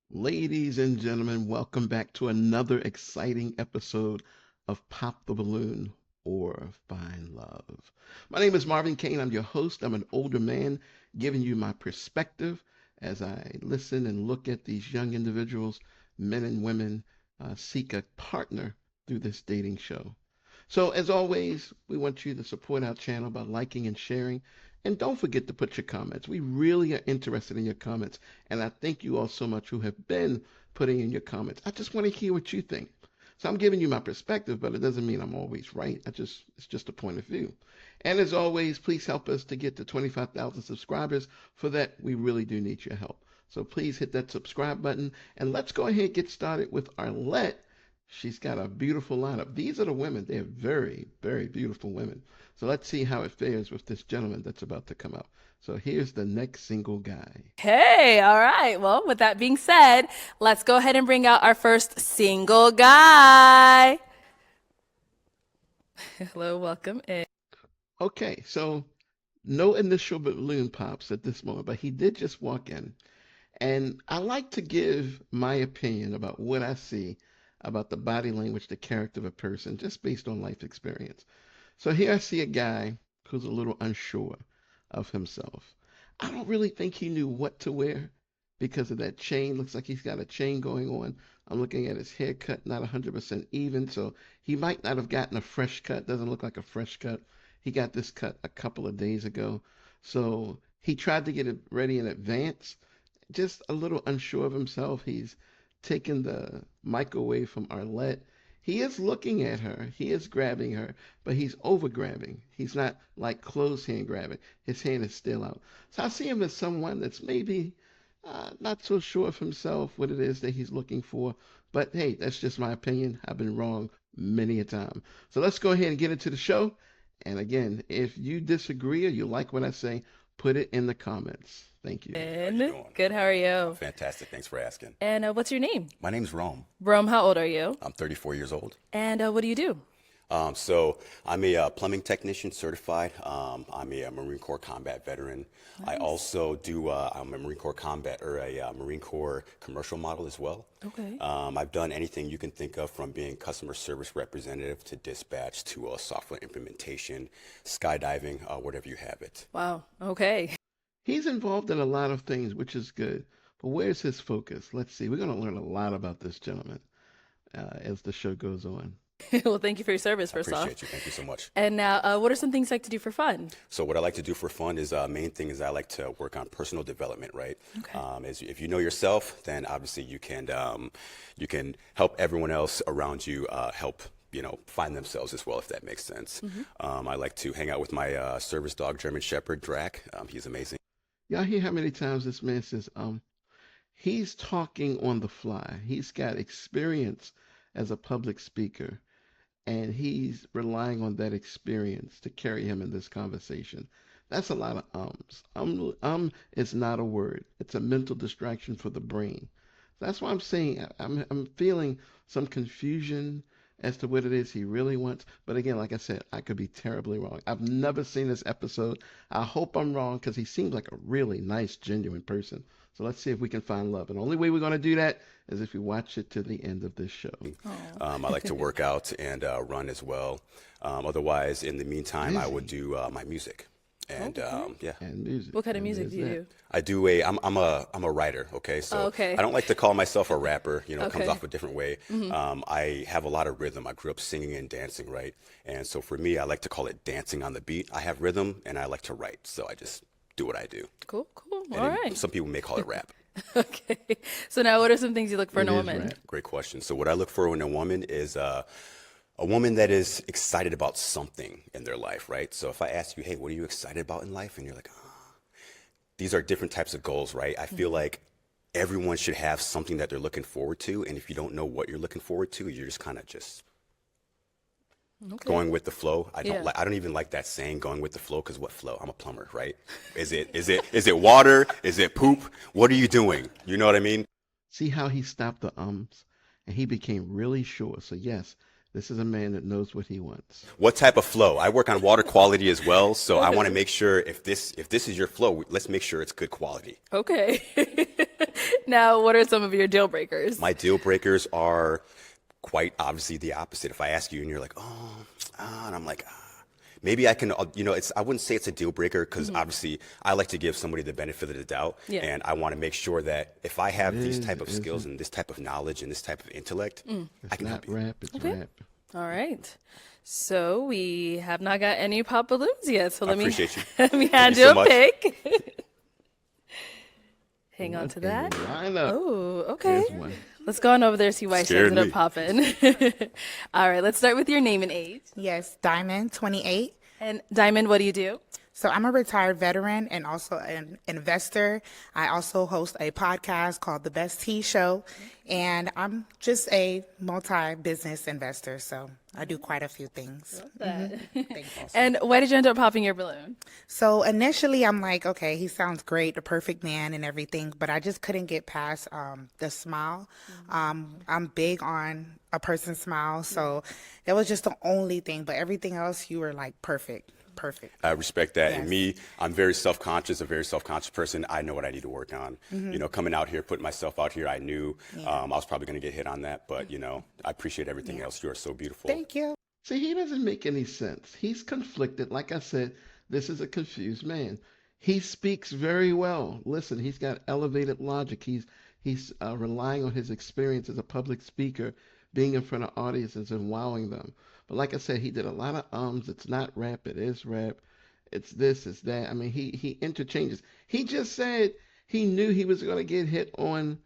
Ladies and gentlemen, welcome back to another exciting episode of Pop the Balloon or Find Love. My name is Marvin Kane. I'm your host. I'm an older man giving you my perspective as I listen and look at these young individuals, men and women, seek a partner through this dating show. So, as always, we want you to support our channel by liking and sharing. And don't forget to put your comments. We really are interested in your comments. And I thank you all so much who have been putting in your comments. I just want to hear what you think. So I'm giving you my perspective, but it doesn't mean I'm always right. It's just a point of view. And as always, please help us to get to 25,000 subscribers. For that, we really do need your help. So please hit that subscribe button. And let's go ahead and get started with Arlette. She's got a beautiful lineup. These are the women. They're very, very beautiful women. So let's see how it fares with this gentleman that's about to come up. So here's the next single guy. Hey, all right. Well, with that being said, let's go ahead and bring out our first single guy. Hello, welcome in. Okay, so no initial balloon pops at this moment, but he did just walk in. And I like to give my opinion about what I see about the body language, the character of a person, just based on life experience. So here I see a guy who's a little unsure of himself. I don't really think he knew what to wear because of that chain. Looks like he's got a chain going on. I'm looking at his haircut, not 100% even, so he might not have gotten a fresh cut. Doesn't look like a fresh cut. He got this cut a couple of days ago. So he tried to get it ready in advance, just a little unsure of himself. He's taken the mic away from Arlette. He is looking at her. He is grabbing her, but he's over grabbing. He's not like closed hand grabbing. His hand is still out. So I see him as someone that's maybe not so sure of himself, what it is that he's looking for. But hey, that's just my opinion. I've been wrong many a time. So let's go ahead and get into the show. And again, if you disagree or you like what I say, put it in the comments. Thank you. How you doing? Good, how are you? Fantastic. Thanks for asking. And what's your name? My name's Rome. Rome, how old are you? I'm 34 years old. And what do you do? So I'm a plumbing technician certified. I'm a Marine Corps combat veteran. I also do, I'm a Marine Corps combat or a Marine Corps commercial model as well. Okay. I've done anything you can think of from being customer service representative to dispatch to software implementation, skydiving, whatever you have it. Wow, okay. He's involved in a lot of things, which is good. But where's his focus? Let's see. We're going to learn a lot about this gentleman as the show goes on. Well, thank you for your service, I first off. appreciate you. Thank you so much. And now, what are some things you like to do for fun? So what I like to do for fun is main thing is I like to work on personal development, right? Okay. If you know yourself, then obviously you can help everyone else around you help find themselves as well, if that makes sense. I like to hang out with my service dog, German Shepherd Drac. He's amazing. Y'all hear how many times this man says, he's talking on the fly. He's got experience as a public speaker, and he's relying on that experience to carry him in this conversation. That's a lot of ums. Is not a word. It's a mental distraction for the brain. That's why I'm saying I'm feeling some confusion as to what it is he really wants. But again, like I said, I could be terribly wrong. I've never seen this episode. I hope I'm wrong because he seems like a really nice, genuine person. So let's see if we can find love. And the only way we're going to do that is if we watch it to the end of this show. Oh. I like to work out and run as well. Otherwise, in the meantime, I would do my music. And yeah. And music. What kind of And music there's do you that. do? I do I'm a writer, okay? So Okay. I don't like to call myself a rapper, it comes Okay. off a different way. I have a lot of rhythm. I grew up singing and dancing, right? And so for me, I like to call it dancing on the beat. I have rhythm and I like to write. So I just do what I do. Cool, cool. And All then right. some people may call it rap. Okay. So now what are some things you look for in It a is woman? rap. Great question. So what I look for in a woman is a woman that is excited about something in their life, right? So if I ask you, hey, what are you excited about in life? And you're like, these are different types of goals, right? I feel like everyone should have something that they're looking forward to. And if you don't know what you're looking forward to, you're just kind of just Okay. going with the flow. Yeah. I don't even like that saying, going with the flow, because what flow? I'm a plumber, right? Is it water? Is it poop? What are you doing? You know what I mean? See how he stopped the ums and he became really sure. So yes, this is a man that knows what he wants. What type of flow? I work on water quality as well, so I want to make sure if this is your flow, let's make sure it's good quality. Okay. Now, what are some of your deal breakers? My deal breakers are quite obviously the opposite. If I ask you and you're like, oh, and I'm like, maybe I can, I wouldn't say it's a deal breaker because obviously I like to give somebody the benefit of the doubt. Yeah. And I want to make sure that if I have these type of Is skills it? and this type of knowledge and this type of intellect, I It's can not help you. rap, it's Okay. rap. All right. So we have not got any pop balloons yet. So I let me appreciate you. let me hand you you so a much. pick. Hang on to Okay, that. line up. Oh, okay. There's one. Let's go on over there, see why she Scared ended me. up popping. All right, let's start with your name and age. Yes, Diamond, 28. And Diamond, what do you do? So I'm a retired veteran and also an investor. I also host a podcast called The Best Tea Show, and I'm just a multi-business investor. So I do quite a few things. Thank you. And why did you end up popping your balloon? So initially, I'm like, okay, he sounds great, the perfect man and everything, but I just couldn't get past the smile. I'm big on a person's smile, so that was just the only thing. But everything else, you were like perfect. I respect that. And Yes. me, I'm very self-conscious, a very self-conscious person. I know what I need to work on. Coming out here, putting myself out here, I knew I was probably going to get hit on that. But, I appreciate everything else. You are so beautiful. Thank you. See, he doesn't make any sense. He's conflicted. Like I said, this is a confused man. He speaks very well. Listen, he's got elevated logic. He's relying on his experience as a public speaker, being in front of audiences and wowing them. But like I said, he did a lot of ums. It's not rap. It is rap. It's this. It's that. I mean, he interchanges. He just said he knew he was going to get hit on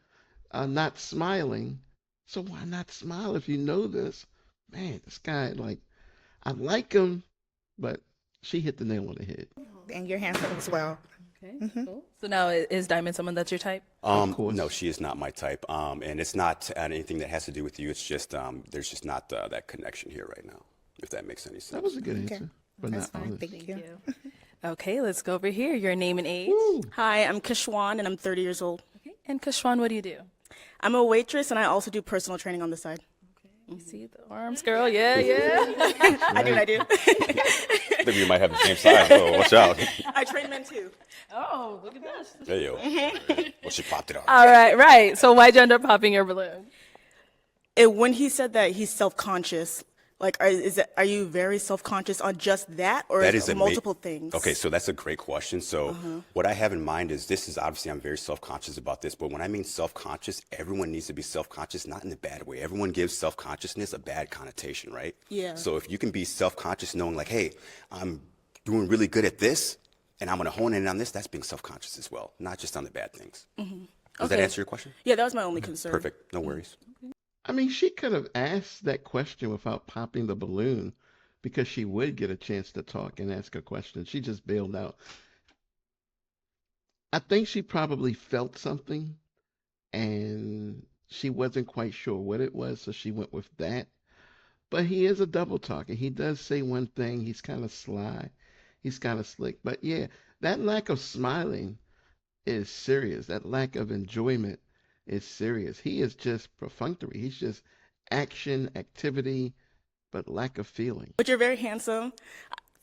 not smiling. So why not smile if you know this? Man, this guy, like, I like him, but she hit the nail on the head. And you're handsome as well. Okay, cool. So now is Diamond someone that's your type? course. No, she is not my type. And it's not anything that has to do with you. It's just there's just not that connection here right now, if that makes any sense. That was a good Okay. answer, but That's not fine. honest. Thank you. Okay, let's go over here. Your name and age. Hi, I'm Kishwan and I'm 30 years old. Okay. And Kashwan, what do you do? I'm a waitress and I also do personal training on the side. You see the arms, girl? Yeah, yeah. I do. I think we might have the same size. Oh, watch out. I train men too. Oh, look at this. There you go. Well, she popped it off. All right, right. So why'd you end up popping your balloon? When he said that he's self-conscious, like, are you very self-conscious on just that, or That is is it multiple things? Okay, so that's a great question. So what I have in mind is this is obviously I'm very self-conscious about this, but when I mean self-conscious, everyone needs to be self-conscious, not in a bad way. Everyone gives self-consciousness a bad connotation, right? Yeah. So if you can be self-conscious knowing like, hey, I'm doing really good at this and I'm going to hone in on this, that's being self-conscious as well, not just on the bad things. Does that Okay. answer your question? Yeah, that was my only concern. Perfect. No worries. I mean, she could have asked that question without popping the balloon because she would get a chance to talk and ask a question. She just bailed out. I think she probably felt something and she wasn't quite sure what it was, so she went with that. But he is a double talker. He does say one thing. He's kind of sly. He's kind of slick. But yeah, that lack of smiling is serious. That lack of enjoyment is serious. He is just perfunctory. He's just action, activity, but lack of feeling. But you're very handsome.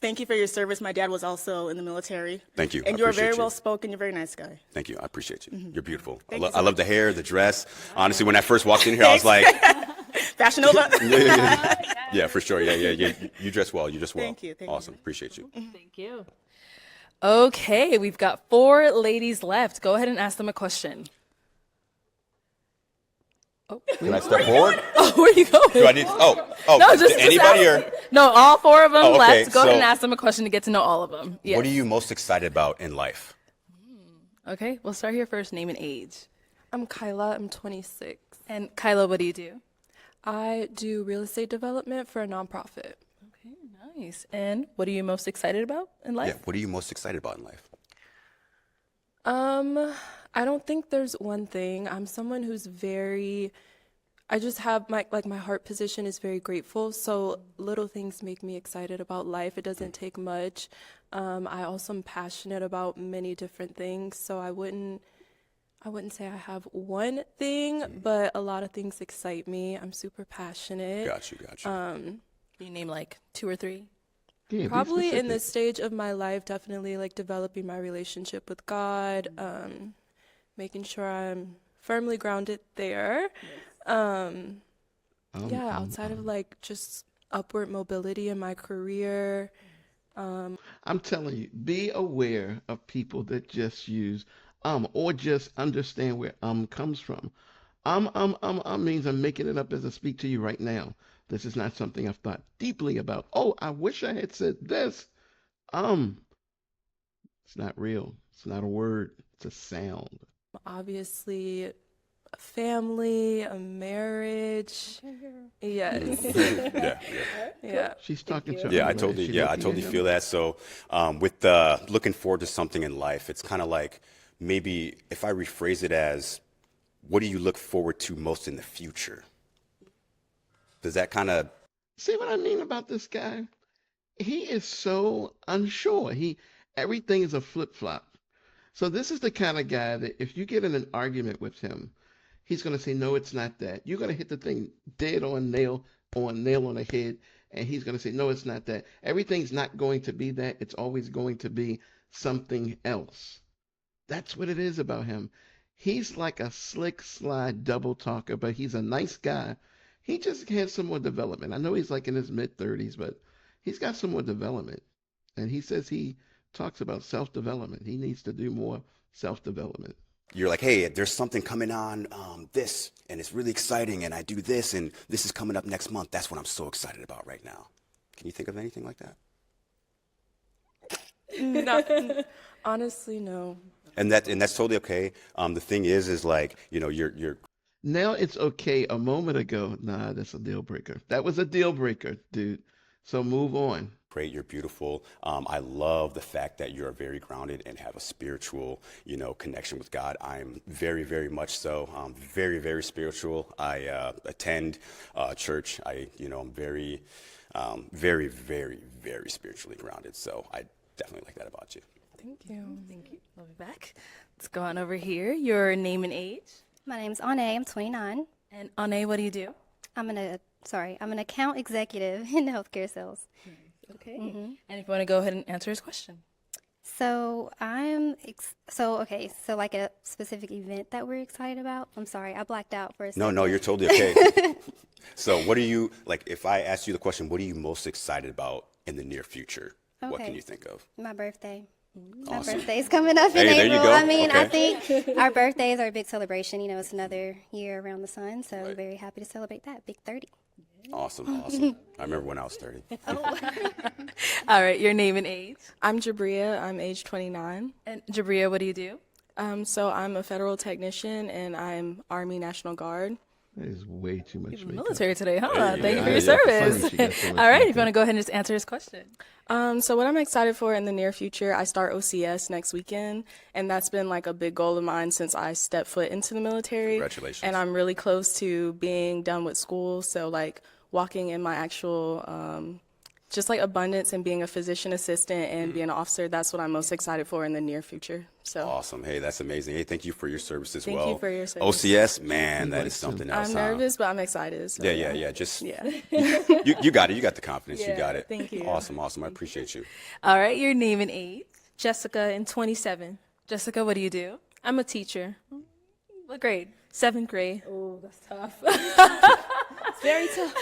Thank you for your service. My dad was also in the military. Thank you. I And you're appreciate very you. well spoken. You're a very nice guy. Thank you. I appreciate you. You're beautiful. Thank you so I love the hair, the dress. Honestly, when I first walked in here, I was like, Fashion Nova. yeah, for sure. Yeah. You dress well. You dress well. Thank you. Thank you. Awesome. Appreciate you. Thank you. Okay, we've got 4 ladies left. Go ahead and ask them a question. Can I step forward? Oh, where are you going? Do I need? No, just anybody ask, or No, all 4 of them Oh, okay, left. Go ahead so- and ask them a question to get to know all of them. Yes. what are you most excited about in life? Okay, we'll start here first. Name and age. I'm Kyla. I'm 26. And Kyla, what do you do? I do real estate development for a nonprofit. Okay, nice. And what are you most excited about in life? Yeah. What are you most excited about in life? I don't think there's one thing. I'm someone who's very, I just have my heart position is very grateful. So little things make me excited about life. It doesn't take much. I also am passionate about many different things. So I wouldn't say I have one thing, but a lot of things excite me. I'm super passionate. Got you. Can you name like 2 or 3? Yeah, be Probably in specific. this stage of my life, definitely like developing my relationship with God, making sure I'm firmly grounded there. Um, Um, yeah, um, outside of um. like just upward mobility in my career. I'm telling you, be aware of people that just use or just understand where comes from. Means I'm making it up as I speak to you right now. This is not something I've thought deeply about. Oh, I wish I had said this. Um, it's not real. It's not a word. It's a sound. Obviously, a family, a marriage. Yes. Yeah, yeah. Yeah. She's talking to Yeah, her man. Is she I looking at totally him? feel that. So, with looking forward to something in life, it's kind of like maybe if I rephrase it as, what do you look forward to most in the future? Does that kind of, See what I mean about this guy? He is so unsure. Everything is a flip flop. So this is the kind of guy that if you get in an argument with him, he's going to say, no, it's not that. You're going to hit the thing dead nail on the head, and he's going to say, no, it's not that. Everything's not going to be that. It's always going to be something else. That's what it is about him. He's like a slick, sly double talker, but he's a nice guy. He just has some more development. I know he's like in his mid 30s, but he's got some more development. And he says he talks about self development. He needs to do more self development. you're like, hey, there's something coming on this, and it's really exciting, and I do this, and this is coming up next month. That's what I'm so excited about right now. Can you think of anything like that? Not, honestly, no. And that's totally okay. The thing is like, you're Now it's okay. A moment ago, nah, that's a deal breaker. That was a deal breaker, dude. So move on. great, you're beautiful. I love the fact that you're very grounded and have a spiritual, connection with God. I'm very, very much so. Very, very spiritual. I attend church. I'm very, very, very, very spiritually grounded. So I definitely like that about you. Thank you. Thank you. We'll be back. Let's go on over here. Your name and age. My name's Ane. I'm 29. And Ane, what do you do? I'm an account executive in healthcare sales. Okay. And if you want to go ahead and answer his question. So so like a specific event that we're excited about. I'm sorry, I blacked out for a No, second. no, you're totally okay. So what are you, like, if I asked you the question, what are you most excited about in the near future? What can Okay. you think of? My birthday. My Awesome. birthday's coming up in Hey, there you April. go. I mean, I Okay. think our birthdays are a big celebration. You know, it's another year around the sun, so I'm Right. very happy to celebrate that. Big 30. Awesome, awesome. I remember when I was 30. All right. Your name and age. I'm Jabria. I'm age 29. And Jabria, what do you do? So I'm a federal technician and I'm Army National Guard. That is way too much makeup. Military today, huh? Hey, Thank you for yeah, your yeah. service. Funny she got so much All right. If makeup. you want to go ahead and just answer his question. So what I'm excited for in the near future, I start OCS next weekend, and that's been like a big goal of mine since I stepped foot into the military. Congratulations. And I'm really close to being done with school, so like walking in my actual just like abundance and being a physician assistant and being an officer, that's what I'm most excited for in the near future. So Awesome. Hey, that's amazing. Hey, thank you for your service as Thank well. you for your service. OCS, man, that is something else. I'm huh? nervous, but I'm excited. So, Yeah. Just Yeah. you got it. You got the confidence. You Yeah, got it. thank you. Awesome. I appreciate you. All right. Your name and age. Jessica and 27. Jessica, what do you do? I'm a teacher, What grade? 7th grade. Oh, that's tough. It's very tough.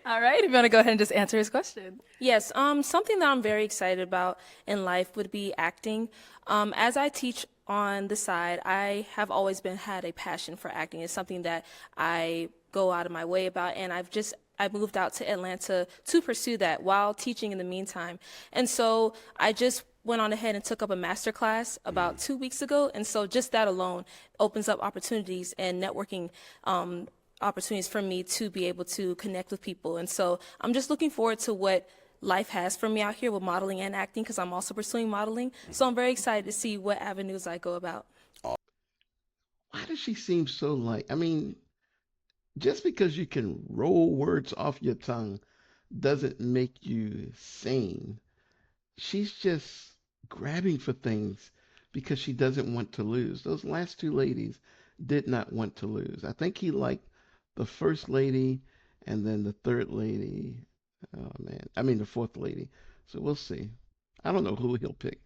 All right. If you want to go ahead and just answer his question. Yes, something that I'm very excited about in life would be acting. As I teach on the side, I have always had a passion for acting. It's something that I go out of my way about, and I moved out to Atlanta to pursue that while teaching in the meantime. And so I just went on ahead and took up a master class about 2 weeks ago. And so just that alone opens up opportunities and networking opportunities for me to be able to connect with people. And so I'm just looking forward to what life has for me out here with modeling and acting, because I'm also pursuing modeling. So I'm very excited to see what avenues I go about. Why does she seem so like? I mean, just because you can roll words off your tongue doesn't make you sane. She's just grabbing for things because she doesn't want to lose. Those last two ladies did not want to lose. I think he liked the first lady and then the third lady. Oh man, I mean the fourth lady. So we'll see. I don't know who he'll pick.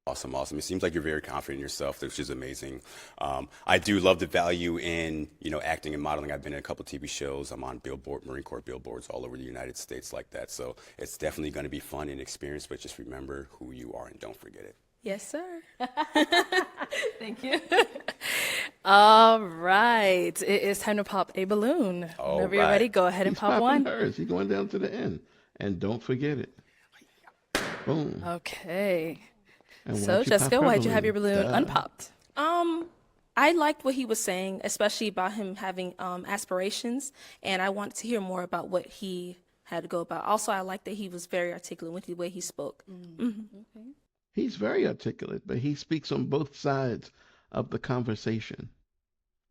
Awesome, awesome. It seems like you're very confident in yourself, which is amazing. I do love the value in, acting and modeling. I've been in a couple TV shows. I'm on Marine Corps billboards all over the United States like that. So it's definitely going to be fun and experience, but just remember who you are and don't forget it. Yes, sir. Thank you. All right. It is time to pop a balloon. All Whenever you're right. ready, go ahead and He's pop popping one. hers. He's going down to the end. And don't forget it. Boom. Okay. And why So, don't you pop Jessica, her why'd you have your balloon Duh. unpopped? I liked what he was saying, especially about him having aspirations, and I wanted to hear more about what he had to go about. Also, I liked that he was very articulate with the way he spoke. He's very articulate, but he speaks on both sides of the conversation,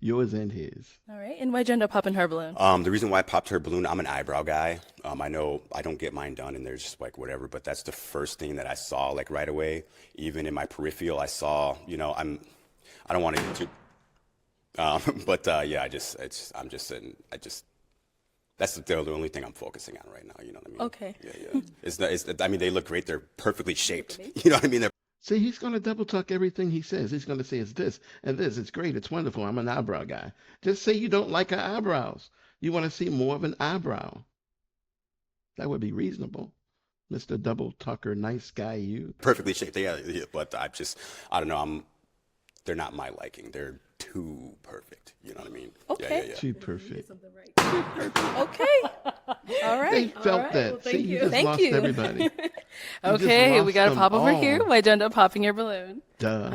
yours and his. All right. And why'd you end up popping her balloon? The reason why I popped her balloon, I'm an eyebrow guy. I know I don't get mine done and there's just like whatever, but that's the first thing that I saw like right away. Even in my peripheral, I saw, I don't want to get too, but yeah, I'm just sitting, that's the only thing I'm focusing on right now. You know what I mean? Okay. Yeah. I mean, they look great. They're perfectly shaped. You know what I mean? They're See, he's going to double talk everything he says. He's going to say it's this and this. It's great. It's wonderful. I'm an eyebrow guy. Just say you don't like her eyebrows. You want to see more of an eyebrow. That would be reasonable. Mr. Double Talker, nice guy, you. perfectly shaped. Yeah, but I don't know. They're not my liking. They're too perfect. You know what I mean? Okay. Yeah. Too perfect. Okay. All right. They felt right. that. Well, See, thank you you. just Thank lost you. everybody. You just Okay, we lost got to them pop over all. here. Why'd you end up popping your balloon? Duh.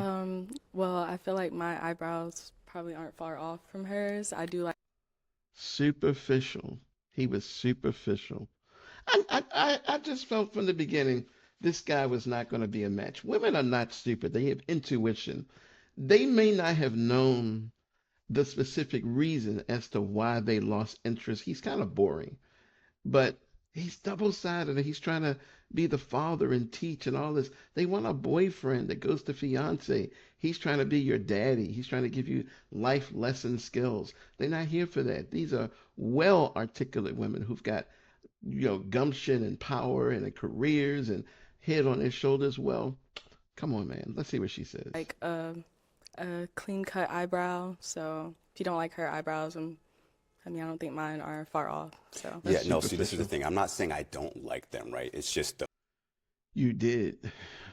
Well, I feel like my eyebrows probably aren't far off from hers. I do like. Superficial. He was superficial. I just felt from the beginning this guy was not going to be a match. Women are not stupid. They have intuition. They may not have known the specific reason as to why they lost interest. He's kind of boring, but he's double-sided and he's trying to be the father and teach and all this. They want a boyfriend that goes to fiance. He's trying to be your daddy. He's trying to give you life lesson skills. They're not here for that. These are well-articulate women who've got, gumption and power and careers and head on their shoulders. Well, come on, man. Let's see what she says. Like a clean cut eyebrow. So if you don't like her eyebrows, I don't think mine are far off. So Yeah, no, see, this is the thing. I'm not saying I don't like them, right? It's just the You did.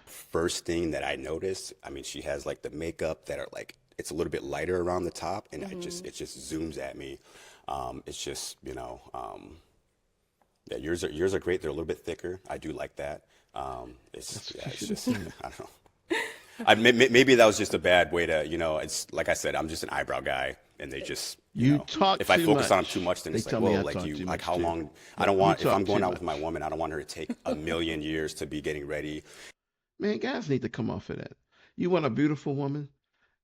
first thing that I noticed. I mean, she has like the makeup that are like, it's a little bit lighter around the top and it just zooms at me. It's just, yeah, yours are great. They're a little bit thicker. I do like that. It's just, I don't know. Maybe that was just a bad way to, it's like I said, I'm just an eyebrow guy, and they just, talk if I too focus on them much. too much, then They it's like, tell me whoa, I like talk you, too like much, how too. long? I don't You want, if talk I'm going too out with my much. woman, I don't want her to take a million years to be getting ready. Man, guys need to come off of that. You want a beautiful woman?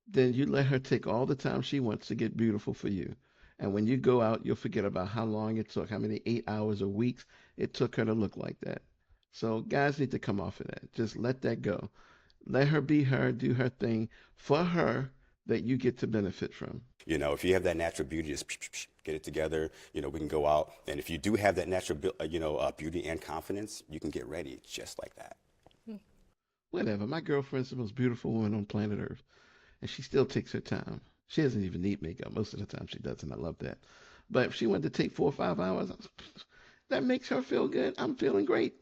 Then you let her take all the time she wants to get beautiful for you. And when you go out, you'll forget about how long it took, how many 8 hours or weeks it took her to look like that. So guys need to come off of that. Just let that go. Let her be her, do her thing for her that you get to benefit from. If you have that natural beauty, just get it together. We can go out. And if you do have that natural, beauty and confidence, you can get ready just like that. Whatever. My girlfriend's the most beautiful woman on planet Earth, and she still takes her time. She doesn't even need makeup. Most of the time she doesn't. I love that. But if she wanted to take 4 or 5 hours, that makes her feel good. I'm feeling great.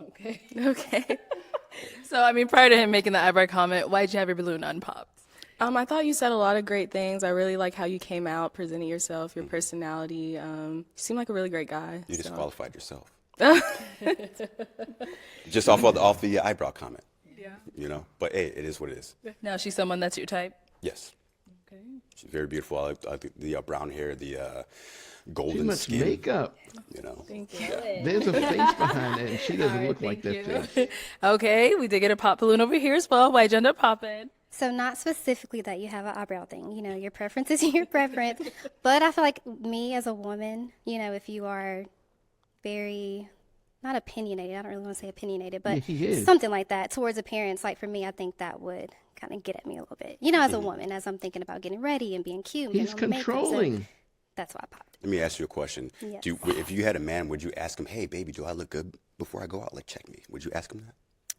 Okay. Okay. So, prior to him making the eyebrow comment, why'd you have your balloon unpopped? I thought you said a lot of great things. I really like how you came out, presenting yourself, your personality. You seem like a really great guy. You so. disqualified yourself. Just off the eyebrow comment. Yeah. But hey, it is what it is. Now she's someone that's your type? Yes. Okay. She's very beautiful. I like the brown hair, the Too golden much skin. makeup. Thank you. Yeah. There's a face behind it, and she doesn't look like that face. Okay, we did get a pop balloon over here as well. Why'd you end up popping? So not specifically that you have an eyebrow thing. Your preference is your preference. But I feel like me as a woman, if you are very, not opinionated, I don't really want to say opinionated, but Yeah, he is. something like that towards appearance, like for me, I think that would kind of get at me a little bit. As a woman, as I'm thinking about getting ready and being cute. And He's getting all my makeup, so controlling. that's why I popped. Let me ask you a question. Yes. If you had a man, would you ask him, hey, baby, do I look good before I go out? Like, check me. Would you ask him that?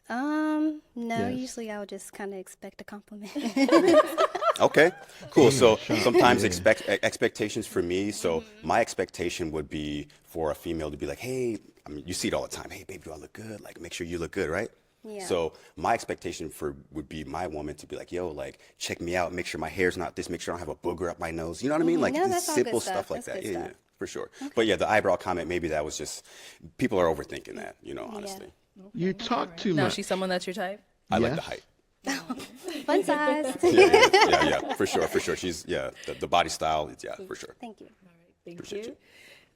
No, Yes. usually I would just kind of expect a compliment. Okay, cool. Women are So sharp. sometimes Yeah. expectations for me. So my expectation would be for a female to be like, "Hey, I mean, you see it all the time. Hey, babe, do I look good? Like, make sure you look good, right?" Yeah. So my expectation for would be my woman to be like, "Yo, like, check me out. Make sure my hair's not this. Make sure I don't have a booger up my nose. You know what I mean? Like No, these that's all good simple stuff. stuff like That's that. good Yeah, stuff. yeah, for sure. But yeah, the eyebrow comment, maybe that was just people are overthinking that. You know, Yeah. honestly, You talk too Now, much. she's someone that's your type? I like the Yes. height. Fun size. Yeah, for sure, for sure. She's the body style. Yeah, for sure. Thank you. Thank Appreciate you.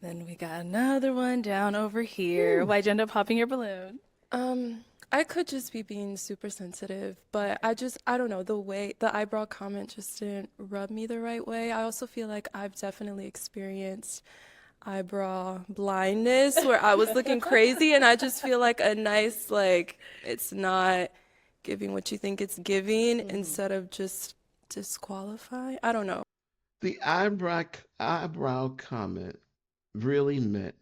Then we got another one down over here. Why'd you end up popping your balloon? I could just be being super sensitive, but I don't know, the eyebrow comment just didn't rub me the right way. I also feel like I've definitely experienced eyebrow blindness where I was looking crazy, and I just feel like a nice, like, it's not giving what you think it's giving instead of just disqualifying. I don't know. The eyebrow comment really meant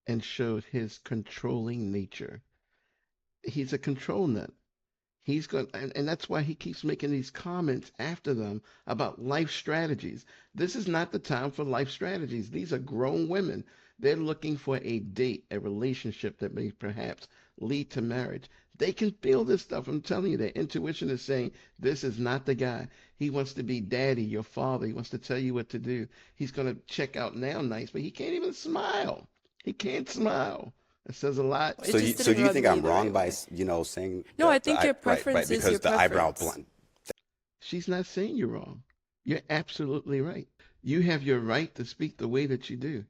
and showed his controlling nature. He's a control nut. He's going, and that's why he keeps making these comments after them about life strategies. This is not the time for life strategies. These are grown women. They're looking for a date, a relationship that may perhaps lead to marriage. They can feel this stuff. I'm telling you, their intuition is saying this is not the guy. He wants to be daddy, your father. He wants to tell you what to do. He's going to check out now nice, but he can't even smile. He can't smile. It says a lot. It just So didn't do you rub think me I'm the wrong right by way. saying No, I that think your right preference is because your the eyebrow preference. blind. She's not saying you're wrong. You're absolutely right. You have your right to speak the way that you do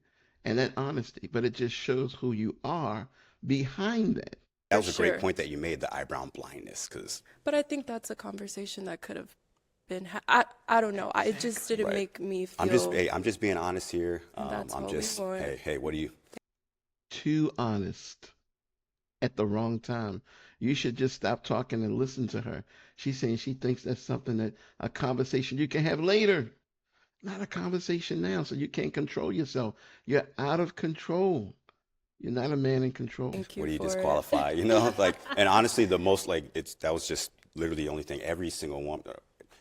and that honesty, but it just shows who you are behind that. That For was a great sure. point that you made, the eyebrow blindness, because But I think that's a conversation that could have been I don't know. It just didn't right. make me feel, I'm just being honest here. and that's I'm what we just want. hey, what do you? Too honest at the wrong time. You should just stop talking and listen to her. She's saying she thinks that's something that a conversation you can have later, not a conversation now, so you can't control yourself. You're out of control. You're not a man in control. Thank What you do you for it. disqualify? You know, like, and honestly, the most like that was just literally the only thing. Every single one,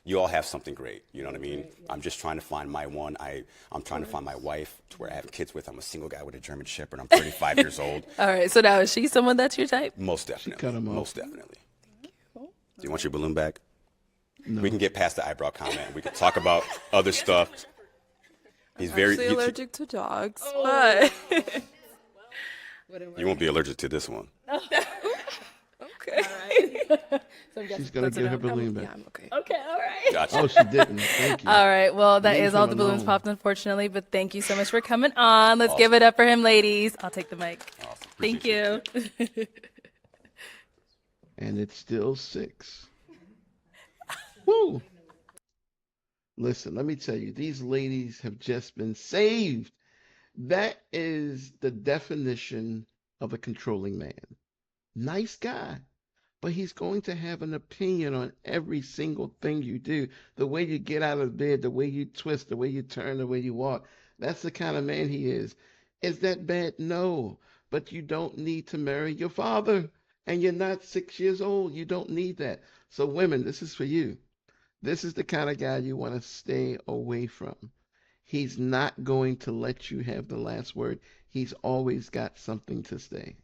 you all have something great. You know what I mean? I'm just trying to find my one. I'm trying to find my wife to where I have kids with. I'm a single guy with a German Shepherd. I'm 35 years old. All right, so now is she someone that's your type? Most cut definitely. him off. Most definitely. Do you want your balloon back? No. We can get past the eyebrow comment. We can talk about other stuff. He's very. Actually allergic to dogs, but You won't be allergic to this one. okay. She's gonna get her balloon Yeah, back. I'm okay. Okay, all right. Gotcha. Oh, she didn't. Thank you. All right, well, that Leave is all him the balloons alone. popped, unfortunately, but thank you so much for coming on. Let's give it up for him, ladies. I'll take the mic. Awesome. Thank Appreciate you. And it's still 6. Woo! Listen, let me tell you, these ladies have just been saved. That is the definition of a controlling man. Nice guy, but he's going to have an opinion on every single thing you do. The way you get out of bed, the way you twist, the way you turn, the way you walk. That's the kind of man he is. Is that bad? No. But you don't need to marry your father. And you're not 6 years old. You don't need that. So, women, this is for you. This is the kind of guy you want to stay away from. He's not going to let you have the last word. He's always got something to say.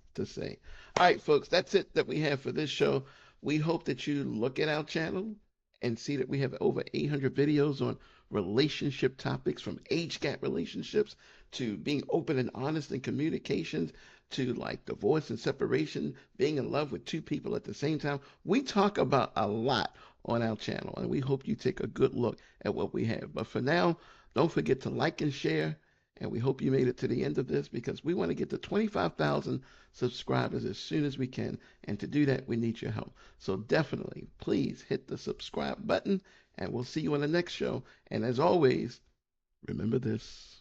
All right, folks, that's it that we have for this show. We hope that you look at our channel and see that we have over 800 videos on relationship topics, from age gap relationships to being open and honest in communications to like divorce and separation, being in love with two people at the same time. We talk about a lot on our channel, and we hope you take a good look at what we have. But for now, don't forget to like and share, and we hope you made it to the end of this because we want to get to 25,000 subscribers as soon as we can. And to do that, we need your help. So definitely, please hit the subscribe button, and we'll see you on the next show. And as always, remember this.